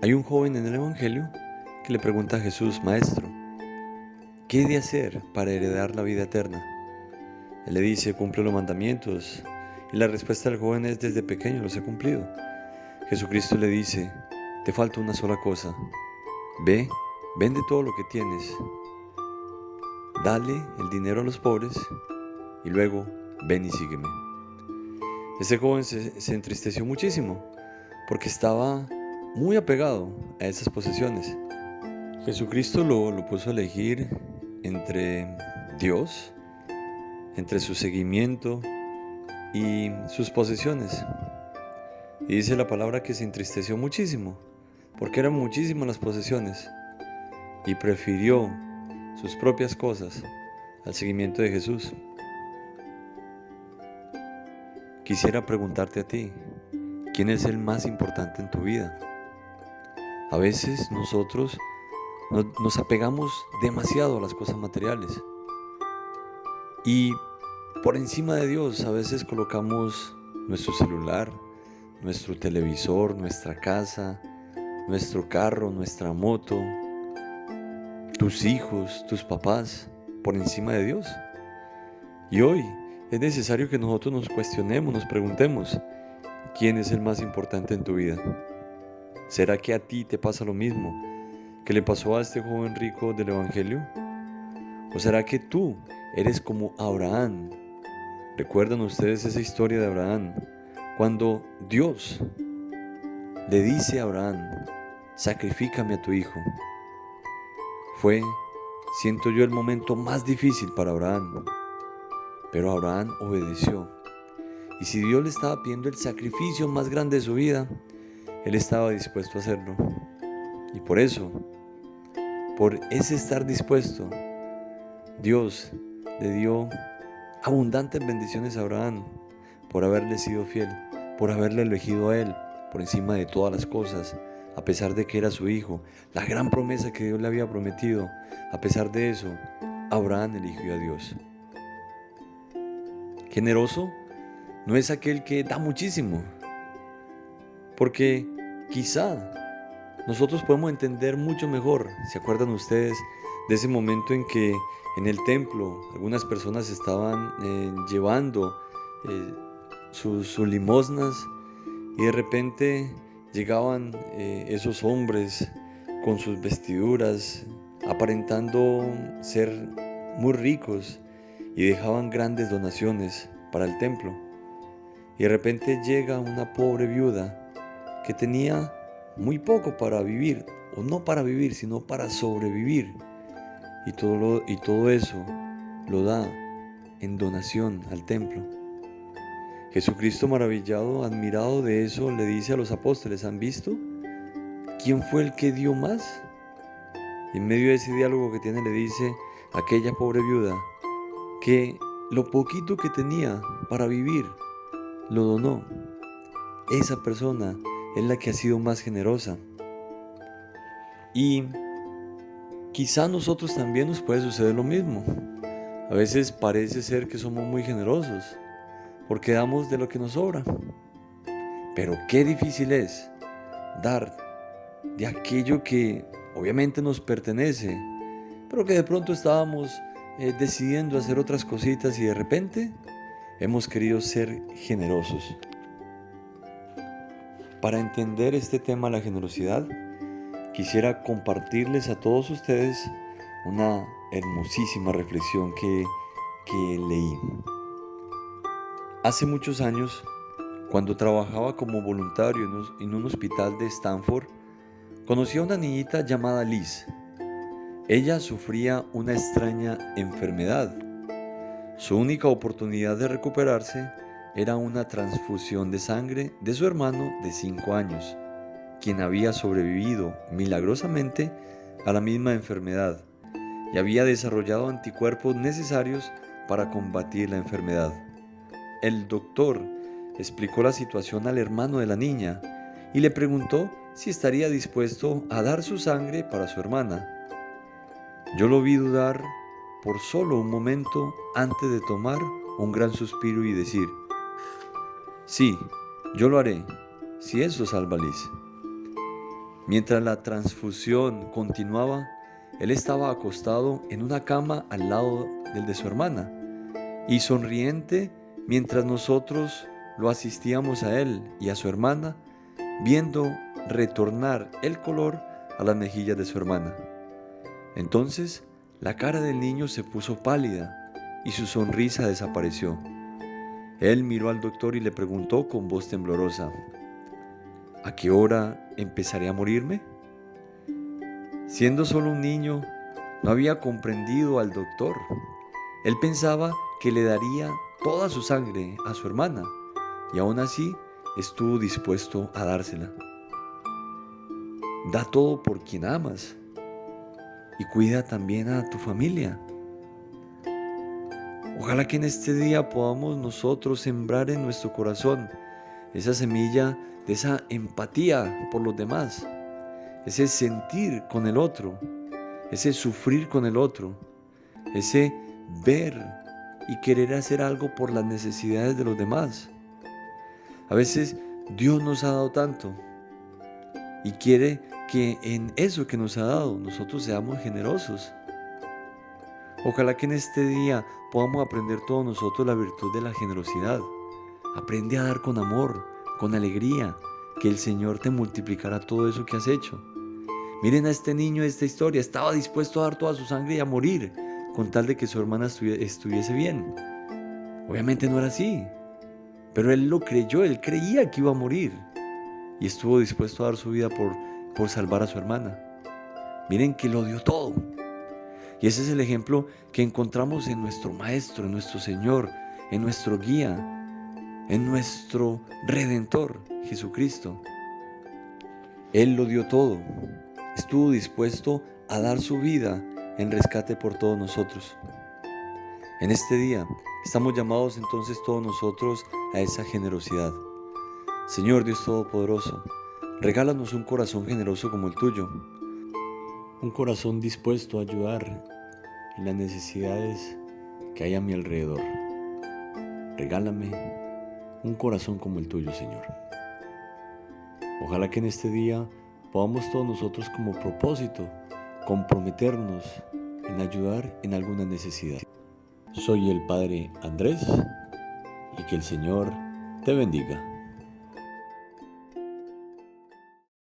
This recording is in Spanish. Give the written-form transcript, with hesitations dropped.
Hay un joven en el Evangelio que le pregunta a Jesús: Maestro, ¿qué he de hacer para heredar la vida eterna? Él le dice: cumple los mandamientos. Y la respuesta del joven es: desde pequeño los he cumplido. Jesucristo le dice: te falta una sola cosa. Ve, vende todo lo que tienes, dale el dinero a los pobres y luego ven y sígueme. Este joven se entristeció muchísimo porque estaba muy apegado a esas posesiones. Jesucristo lo puso a elegir entre Dios, entre su seguimiento y sus posesiones. Y dice la palabra que se entristeció muchísimo porque eran muchísimas las posesiones y prefirió sus propias cosas al seguimiento de Jesús. Quisiera preguntarte a ti: ¿quién es el más importante en tu vida? A veces nosotros nos apegamos demasiado a las cosas materiales y por encima de Dios a veces colocamos nuestro celular, nuestro televisor, nuestra casa, nuestro carro, nuestra moto, tus hijos, tus papás, por encima de Dios. Y hoy es necesario que nosotros nos cuestionemos, nos preguntemos: ¿quién es el más importante en tu vida? ¿Será que a ti te pasa lo mismo que le pasó a este joven rico del Evangelio? ¿O será que tú eres como Abraham? ¿Recuerdan ustedes esa historia de Abraham? Cuando Dios le dice a Abraham: sacrifícame a tu hijo. Fue, siento yo, el momento más difícil para Abraham. Pero Abraham obedeció. Y si Dios le estaba pidiendo el sacrificio más grande de su vida, él estaba dispuesto a hacerlo. Y por eso, por ese estar dispuesto, Dios le dio abundantes bendiciones a Abraham por haberle sido fiel, por haberle elegido a él por encima de todas las cosas, a pesar de que era su hijo, la gran promesa que Dios le había prometido. A pesar de eso, Abraham eligió a Dios. Generoso no es aquel que da muchísimo, porque quizá nosotros podemos entender mucho mejor. ¿Se acuerdan ustedes de ese momento en que en el templo algunas personas estaban llevando sus limosnas y de repente llegaban esos hombres con sus vestiduras aparentando ser muy ricos y dejaban grandes donaciones para el templo? Y de repente llega una pobre viuda que tenía muy poco para vivir, o no para vivir, sino para sobrevivir. Y todo eso lo da en donación al templo. Jesucristo, maravillado, admirado de eso, le dice a los apóstoles: ¿han visto quién fue el que dio más? Y en medio de ese diálogo que tiene, le dice a aquella pobre viuda que lo poquito que tenía para vivir lo donó. Esa persona es la que ha sido más generosa. Y quizá a nosotros también nos puede suceder lo mismo. A veces parece ser que somos muy generosos porque damos de lo que nos sobra. Pero qué difícil es dar de aquello que obviamente nos pertenece, pero que de pronto estábamos decidiendo hacer otras cositas y de repente hemos querido ser generosos. Para entender este tema, la generosidad, quisiera compartirles a todos ustedes una hermosísima reflexión que leí. Hace muchos años, cuando trabajaba como voluntario en un hospital de Stanford, conocí a una niñita llamada Liz. Ella sufría una extraña enfermedad. Su única oportunidad de recuperarse era una transfusión de sangre de su hermano de 5 años, quien había sobrevivido milagrosamente a la misma enfermedad y había desarrollado anticuerpos necesarios para combatir la enfermedad. El doctor explicó la situación al hermano de la niña y le preguntó si estaría dispuesto a dar su sangre para su hermana. Yo lo vi dudar por solo un momento antes de tomar un gran suspiro y decir: sí, yo lo haré, si eso salva a Liz. Mientras la transfusión continuaba, él estaba acostado en una cama al lado del de su hermana y sonriente mientras nosotros lo asistíamos a él y a su hermana, viendo retornar el color a las mejillas de su hermana. Entonces la cara del niño se puso pálida y su sonrisa desapareció. Él miró al doctor y le preguntó con voz temblorosa: ¿a qué hora empezaré a morirme? Siendo solo un niño, no había comprendido al doctor. Él pensaba que le daría toda su sangre a su hermana y aún así estuvo dispuesto a dársela. Da todo por quien amas y cuida también a tu familia. Ojalá que en este día podamos nosotros sembrar en nuestro corazón esa semilla de esa empatía por los demás, ese sentir con el otro, ese sufrir con el otro, ese ver y querer hacer algo por las necesidades de los demás. A veces Dios nos ha dado tanto y quiere que en eso que nos ha dado nosotros seamos generosos. Ojalá que en este día podamos aprender todos nosotros la virtud de la generosidad. Aprende a dar con amor, con alegría, que el Señor te multiplicará todo eso que has hecho. Miren a este niño de esta historia, estaba dispuesto a dar toda su sangre y a morir con tal de que su hermana estuviese bien. Obviamente no era así, pero él lo creyó, él creía que iba a morir y estuvo dispuesto a dar su vida por salvar a su hermana. Miren que lo dio todo. Y ese es el ejemplo que encontramos en nuestro Maestro, en nuestro Señor, en nuestro guía, en nuestro Redentor, Jesucristo. Él lo dio todo. Estuvo dispuesto a dar su vida en rescate por todos nosotros. En este día estamos llamados entonces todos nosotros a esa generosidad. Señor Dios Todopoderoso, regálanos un corazón generoso como el tuyo. Un corazón dispuesto a ayudar en las necesidades que hay a mi alrededor. Regálame un corazón como el tuyo, Señor. Ojalá que en este día podamos todos nosotros como propósito comprometernos en ayudar en alguna necesidad. Soy el Padre Andrés y que el Señor te bendiga.